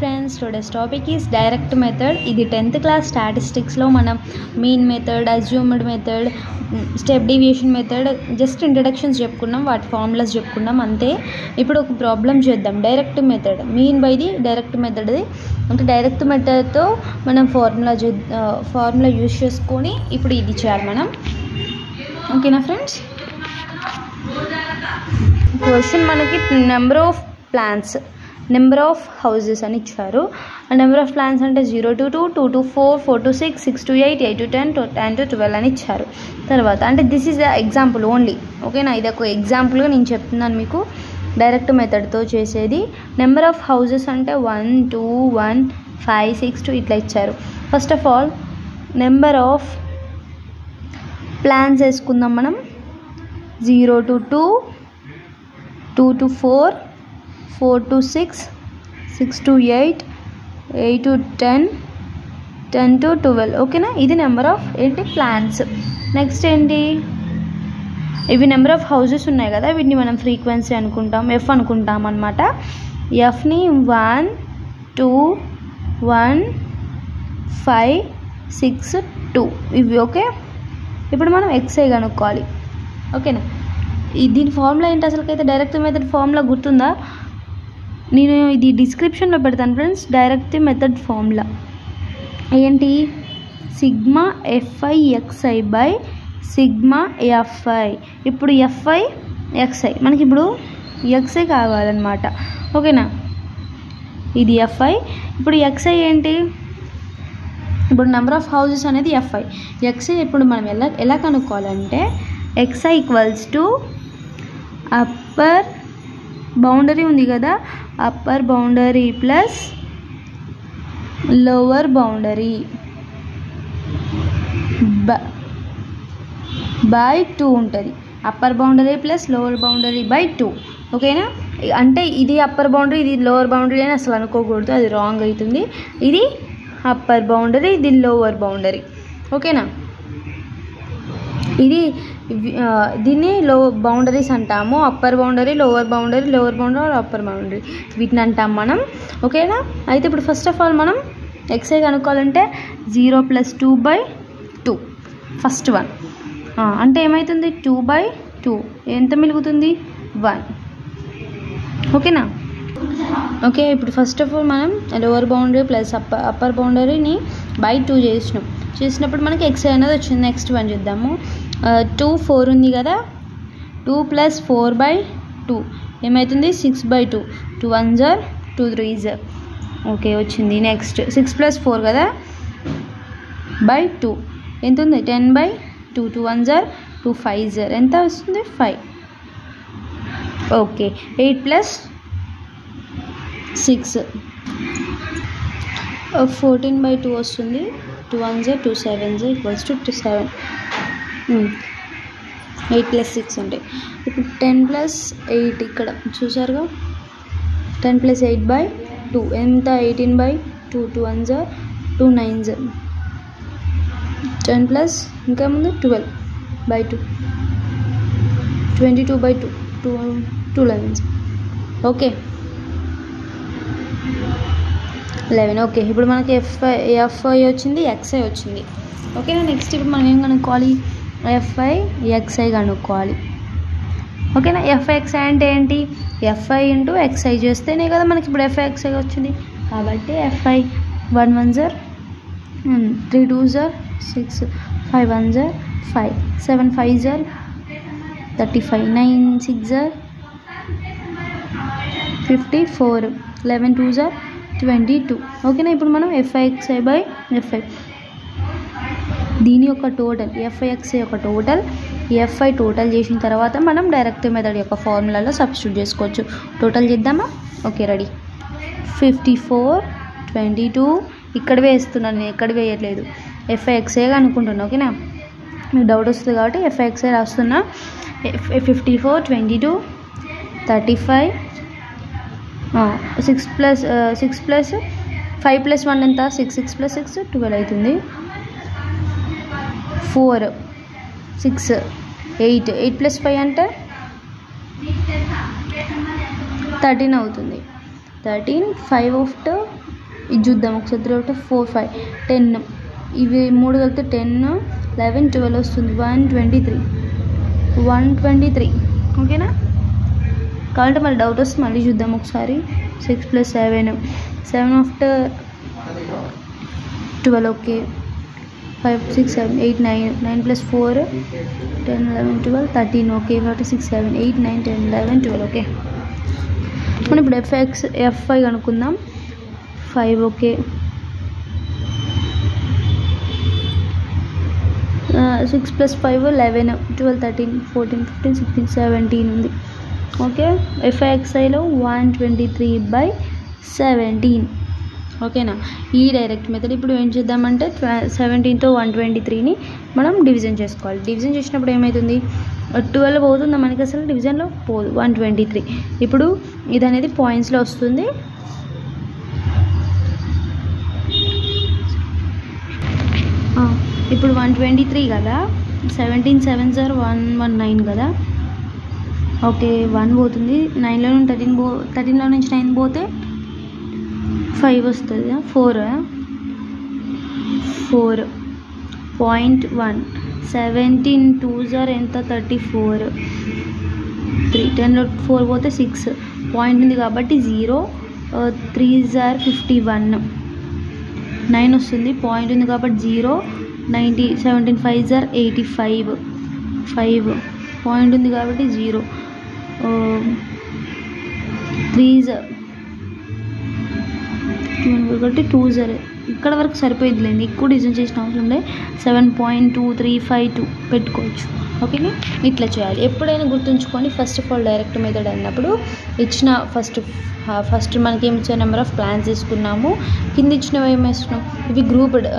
friends, today's topic is direct method. This 10th class statistics lo manam mean method, assumed method, step deviation method just introductions చెప్పుకున్నాం, వాటి formulas చెప్పుకున్నాం అంతే. ఇప్పుడు ఒక problem చేద్దాం. Direct method mean by the direct method అంటే direct మెథడ్తో మనం formula use చేసుకొని ఇప్పుడు ఇది చేయాలి మనం. ఓకేనా ఫ్రెండ్స్? క్వశ్చన్ మనకి number of plans, number of houses అని ఇచ్చారు. నెంబర్ ఆఫ్ ప్లాన్స్ అంటే 0 to 2, 2 to 4, 4 to 6, 6 to 8, 8 to 10, 10 to 12 అని ఇచ్చారు. తర్వాత అంటే this is the example only. ఓకేనా? ఇది ఒక ఎగ్జాంపుల్గా నేను చెప్తున్నాను మీకు డైరెక్ట్ మెథడ్తో చేసేది. నెంబర్ ఆఫ్ హౌసెస్ అంటే 1, 2, 1, 5, 6, 2 ఇట్లా ఇచ్చారు. First of all number of plans వేసుకుందాం మనం. 0 to 2, 2 to 4, 4 to 6, 6 to 8, 8 to 10, 10 to 12. ఓకేనా? ఇది నెంబర్ ఆఫ్ ఏంటి ప్లాన్స్. నెక్స్ట్ ఏంటి, ఇవి నెంబర్ ఆఫ్ హౌసెస్ ఉన్నాయి కదా, వీటిని మనం ఫ్రీక్వెన్సీ అనుకుంటాం, ఎఫ్ అనుకుంటాం అనమాట. ఎఫ్ని 1, 2, 1, 5, 6, 2 ఇవి. ఓకే, ఇప్పుడు మనం ఎక్స్ఐ కనుక్కోవాలి. ఓకేనా? దీని ఫార్ములా ఏంటి అసలుకైతే? డైరెక్ట్ మెథడ్ ఫార్ములా గుర్తుందా? నేను ఇది డిస్క్రిప్షన్లో పెడతాను ఫ్రెండ్స్. డైరెక్ట్ మెథడ్ ఫార్ములా ఏంటి? Sigma F I X I by sigma F I. ఇప్పుడు ఎఫ్ఐ ఎక్స్ఐ మనకి ఇప్పుడు ఎక్స్ఐ కావాలన్నమాట. ఓకేనా? ఇది ఎఫ్ఐ. ఇప్పుడు ఎక్స్ఐ ఏంటి? ఇప్పుడు నెంబర్ ఆఫ్ హౌసెస్ అనేది ఎఫ్ఐ. ఎక్స్ఐ ఇప్పుడు మనం ఎలా కనుక్కోవాలంటే x i equals to upper boundary ఉంది కదా, upper boundary plus lower boundary by 2 ఉంటుంది. Upper boundary plus lower boundary by 2. ఓకేనా? అంటే ఇది అప్పర్ బౌండరీ, ఇది లోవర్ బౌండరీ అని అసలు అనుకోకూడదు, అది రాంగ్ అవుతుంది. ఇది అప్పర్ బౌండరీ, ఇది లోవర్ బౌండరీ. ఓకేనా? ఇది దీన్ని లో బౌండరీస్ అంటాము. Upper boundary, lower boundary, lower boundary, upper boundary వీటిని అంటాం మనం. ఓకేనా? అయితే ఇప్పుడు ఫస్ట్ ఆఫ్ ఆల్ మనం ఎక్స్ఐ కనుక్కోవాలంటే 0 + 2/2 ఫస్ట్ వన్. అంటే ఏమవుతుంది? 2/2 ఎంత మిలుగుతుంది? 1. ఓకేనా? ఓకే, ఇప్పుడు ఫస్ట్ ఆఫ్ ఆల్ మనం లోవర్ బౌండరీ ప్లస్ అప్పర్ బౌండరీని బై 2 చేసినప్పుడు మనకి ఎక్స్ఐ అనేది వచ్చింది. నెక్స్ట్ వన్ చూద్దాము. 2, 4 ఉంది కదా, 2 + 4/2 ఏమవుతుంది? 6/2. 2 1s are 2 3s. ఓకే, వచ్చింది. నెక్స్ట్ 6 + 4 కదా బై 2 ఎంత ఉంది? 10/2. 2 1s are 2 5s ఎంత వస్తుంది? 5. ఓకే, 8 + 6 14/2 వస్తుంది. 2 1s are 2 7s = 7. 8 + 6 అంటే ఇప్పుడు 10 + 8 ఇక్కడ చూసారుగా, 10 + 8/2 ఎంత? 18/2. 2 1s are 2 9s. 10 + ఇంకా ముందు 12/2 22/2 2 11s. ఓకే, 11. ఓకే, ఇప్పుడు మనకి ఎఫ్ఐ వచ్చింది, ఎక్స్ఐ వచ్చింది. ఓకేనా? నెక్స్ట్ ఇప్పుడు మనం ఏం కనుక్కోవాలి? ఎఫ్ఐ ఎక్స్ఐ కనుక్కోవాలి. ఓకేనా? ఎఫ్ఐ ఎక్స్ఐ అంటే ఏంటి? ఎఫ్ఐ ఇంటూ ఎక్స్ఐ చేస్తేనే కదా మనకి ఇప్పుడు ఎఫ్ఐ ఎక్స్ఐ వచ్చింది. కాబట్టి f i 1 1s are 3 2s are 6, 5 1s are 5, 7 5s are 35, 9 6s are 54, 11 2s are 22. ఓకేనా? ఇప్పుడు మనం ఎఫ్ఐ ఎక్స్ఐ బై ఎఫ్ఐ దీని యొక్క టోటల్, ఎఫ్ఐ ఎక్స్ఐ యొక్క టోటల్, ఎఫ్ఐ టోటల్ చేసిన తర్వాత మనం డైరెక్ట్ మెథడ్ యొక్క ఫార్ములాలో సబ్స్టిట్యూట్ చేసుకోవచ్చు. టోటల్ చేద్దామా? Okay, ready. 54, 22 ఇక్కడ వేస్తున్నాను, నేను ఎక్కడ వేయట్లేదు, ఎఫ్ఐ ఎక్స్ఐగా అనుకుంటున్నాను. ఓకేనా? మీకు డౌట్ వస్తుంది కాబట్టి ఎఫ్ఐ ఎక్స్ఐ రాస్తున్నా. 54, 22, 35, 6 + 5 + 1 ఎంత? 6, 6 + 6 12 అవుతుంది. 4 6 8, 8 + 5 అంటే 13 అవుతుంది. 13 5 of ఇది చూద్దాం ఒకసారి 3 ఒకటి 4 5 10 ఇవి 3 కలిపితే 10 11 12 వస్తుంది 123 ఓకేనా. కాబట్టి మళ్ళీ డౌట్ వస్తే మళ్ళీ చూద్దాం ఒకసారి. 6 + 7 after 12 ఓకే. 5 6 7 8 9 9 + 4 10 11 12 13 ఓకే. 5 6 7 8 9 10 11 12 ఓకే. మనం ఇప్పుడు F5 కనుక్కుందాం. 5 ఓకే. 6 + 5 11 12 13 14 15 16 17 ఉంది ఓకే. FIXIలో 123/17 ఓకేనా. ఈ డైరెక్ట్ మెథడ్ ఇప్పుడు ఏం చేద్దామంటే 17తో 123ని మనం డివిజన్ చేసుకోవాలి. డివిజన్ చేసినప్పుడు ఏమవుతుంది, 12 పోతుందా మనకి, అసలు డివిజన్లో పోదు. 123 ఇప్పుడు ఇది అనేది పాయింట్స్లో వస్తుంది. ఇప్పుడు 123 కదా, 17 7s are 119 కదా ఓకే. 1 పోతుంది, 9లో నుంచి 13లో నుంచి 9 పోతే 5 వస్తుంది. 4.1 17 2s are ఎంత 34 3 10లో 4 పోతే 6 పాయింట్ ఉంది కాబట్టి 0 3s are 51 9 వస్తుంది. పాయింట్ ఉంది కాబట్టి 0 90 17 5s are 85 5 పాయింట్ ఉంది కాబట్టి 0 3s కాబట్టి 2s ఇక్కడ వరకు సరిపోయిందిలేండి. ఎక్కువ డిజైన్ చేసిన అవసరం లేదు. 7.2352 పెట్టుకోవచ్చు ఓకేనా. ఇట్లా చేయాలి. ఎప్పుడైనా గుర్తుంచుకొని first of all direct method అన్నప్పుడు ఇచ్చిన ఫస్ట్ మనకి ఏమి ఇచ్చే నెంబర్ ఆఫ్ ప్లాన్స్ తీసుకున్నాము. కింద ఇచ్చినవి ఏమి వేసుకున్నాం, ఇవి గ్రూప్డ్.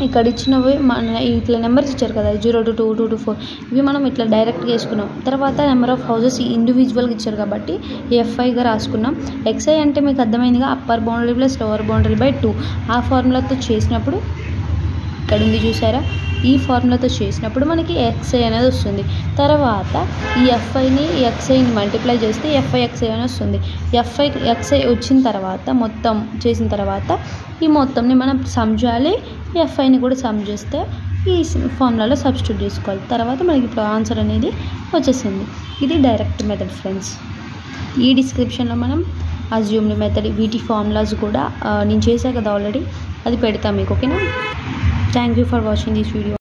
ఇక్కడ ఇచ్చినవి మన ఇట్లా నెంబర్స్ ఇచ్చారు కదా 0 to 2 2 to 4 ఇవి మనం ఇట్లా డైరెక్ట్గా వేసుకున్నాం. తర్వాత నెంబర్ ఆఫ్ హౌసెస్ ఇండివిజువల్గా ఇచ్చారు కాబట్టి FIగా రాసుకున్నాం. XI అంటే మీకు అర్థమైందిగా, అప్పర్ బౌండరీ + లోవర్ బౌండరీ / 2 ఆ ఫార్ములాతో చేసినప్పుడు ఇక్కడ ఉంది చూసారా, ఈ ఫార్ములాతో చేసినప్పుడు మనకి XI అనేది వస్తుంది. తర్వాత ఈ FIని XIని మల్టిప్లై చేస్తే FIXI అని వస్తుంది. FIXI వచ్చిన తర్వాత మొత్తం చేసిన తర్వాత ఈ మొత్తంని మనం సమ్ చేయాలి. FIని కూడా సమ్ చేస్తే ఈ ఫార్ములాలో సబ్స్టిట్యూట్ చేసుకోవాలి. తర్వాత మనకి ఇప్పుడు ఆన్సర్ అనేది వచ్చేసింది. ఇది డైరెక్ట్ మెథడ్ ఫ్రెండ్స్. ఈ డిస్క్రిప్షన్లో మనం అజ్యూమ్డ్ మెథడ్ వీటి ఫార్ములాస్ కూడా నేను చేశాను కదా ఆల్రెడీ, అది పెడతాను మీకు ఓకేనా. Thank you for watching this video.